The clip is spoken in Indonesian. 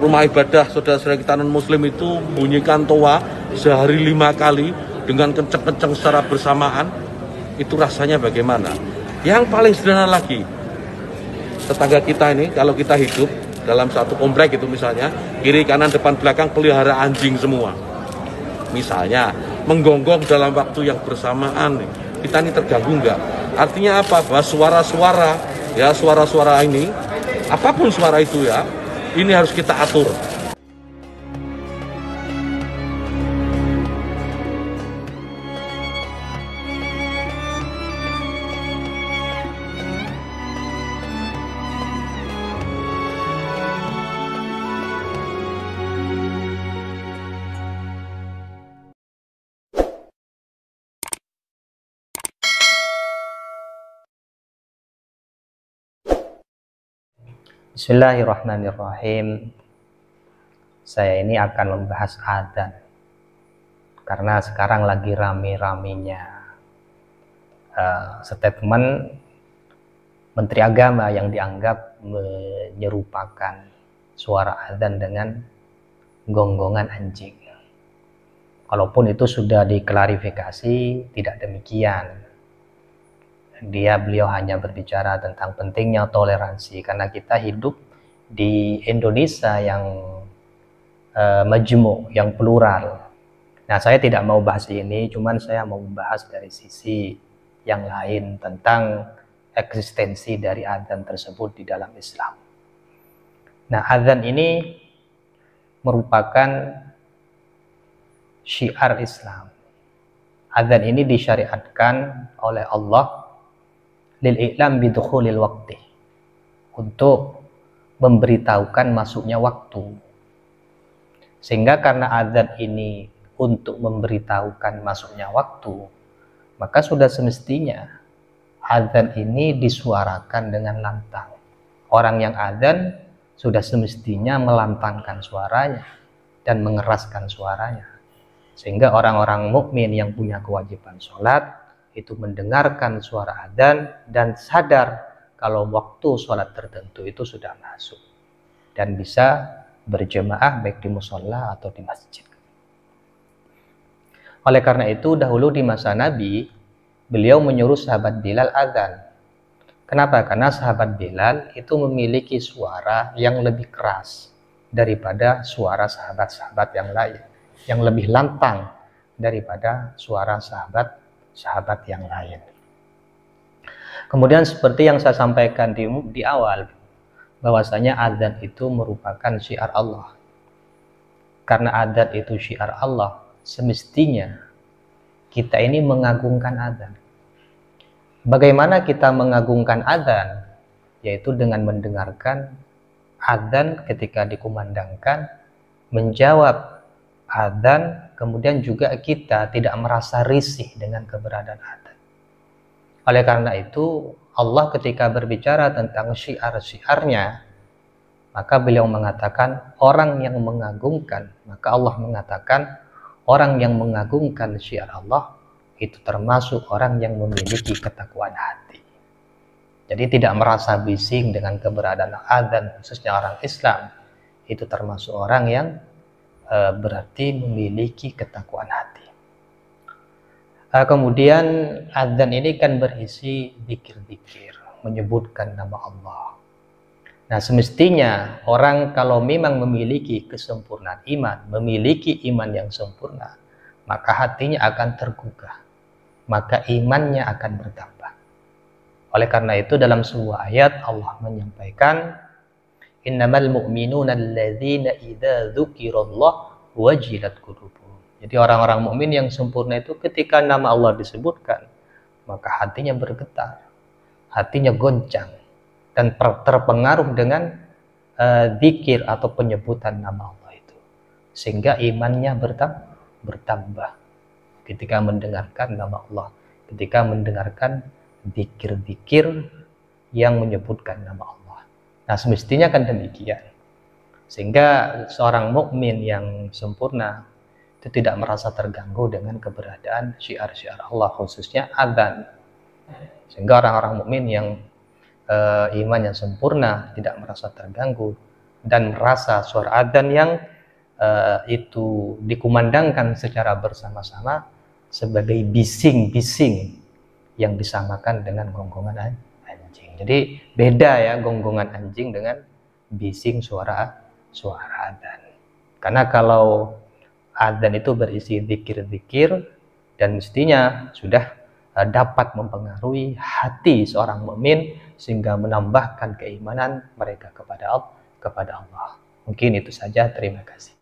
rumah ibadah saudara-saudara kita non-muslim itu bunyikan toa sehari 5 kali dengan kenceng-kenceng secara bersamaan, itu rasanya bagaimana? Yang paling sederhana lagi, tetangga kita ini kalau kita hidup dalam satu komplek itu misalnya, kiri kanan depan belakang pelihara anjing semua. Misalnya menggonggong dalam waktu yang bersamaan, kita ini terganggu nggak? Artinya apa? Bahwa suara-suara ini, apapun suara itu ya, ini harus kita atur. Bismillahirrahmanirrahim. Saya ini akan membahas adzan karena sekarang lagi rame-ramenya statement Menteri Agama yang dianggap menyerupakan suara adzan dengan gonggongan anjing. Walaupun itu sudah diklarifikasi tidak demikian. Beliau hanya berbicara tentang pentingnya toleransi karena kita hidup di Indonesia yang majmuk, yang plural. Nah, saya tidak mau bahas ini, cuman saya mau membahas dari sisi yang lain tentang eksistensi dari adzan tersebut di dalam Islam. Nah, adzan ini merupakan syiar Islam. Adzan ini disyariatkan oleh Allah lil-i'lam bidukhulil waqti, untuk memberitahukan masuknya waktu. Sehingga karena adzan ini untuk memberitahukan masuknya waktu, maka sudah semestinya adzan ini disuarakan dengan lantang. Orang yang adzan sudah semestinya melantangkan suaranya dan mengeraskan suaranya. Sehingga orang-orang mukmin yang punya kewajiban sholat itu mendengarkan suara adzan dan sadar kalau waktu sholat tertentu itu sudah masuk dan bisa berjemaah baik di musholla atau di masjid. Oleh karena itu dahulu di masa Nabi, beliau menyuruh sahabat Bilal adzan. Kenapa? Karena sahabat Bilal itu memiliki suara yang lebih keras daripada suara sahabat-sahabat yang lain, yang lebih lantang daripada suara sahabat yang lain. Kemudian seperti yang saya sampaikan di awal, bahwasanya adzan itu merupakan syiar Allah. Karena adzan itu syiar Allah, semestinya kita ini mengagungkan adzan. Bagaimana kita mengagungkan adzan? Yaitu dengan mendengarkan adzan ketika dikumandangkan, menjawab adzan, kemudian juga kita tidak merasa risih dengan keberadaan adzan. Oleh karena itu, Allah ketika berbicara tentang syiar-syiarnya, maka beliau mengatakan orang yang mengagungkan, maka Allah mengatakan orang yang mengagungkan syiar Allah itu termasuk orang yang memiliki ketakwaan hati. Jadi tidak merasa bising dengan keberadaan adzan, khususnya orang Islam, itu termasuk orang yang berarti memiliki ketakwaan hati. Kemudian adzan ini kan berisi zikir-zikir, menyebutkan nama Allah. Nah, semestinya orang kalau memang memiliki kesempurnaan iman, memiliki iman yang sempurna, maka hatinya akan tergugah, maka imannya akan bertambah. Oleh karena itu dalam sebuah ayat Allah menyampaikan, innamal mu'minuna alladzina idza dzukirallah wajilat qulubuhum. Jadi orang-orang mukmin yang sempurna itu ketika nama Allah disebutkan, maka hatinya bergetar, hatinya goncang dan terpengaruh dengan zikir atau penyebutan nama Allah itu. Sehingga imannya bertambah ketika mendengarkan nama Allah, ketika mendengarkan zikir-zikir yang menyebutkan nama Allah. Nah, semestinya kan demikian. Sehingga seorang mukmin yang sempurna itu tidak merasa terganggu dengan keberadaan syiar-syiar Allah, khususnya adzan. Sehingga orang-orang mukmin yang iman yang sempurna tidak merasa terganggu dan merasa suara adzan yang itu dikumandangkan secara bersama-sama sebagai bising-bising yang disamakan dengan gonggongan anjing. Jadi beda ya gonggongan anjing dengan bising suara adzan. Karena kalau adzan itu berisi zikir-zikir dan mestinya sudah dapat mempengaruhi hati seorang mukmin sehingga menambahkan keimanan mereka kepada Allah. Mungkin itu saja, terima kasih.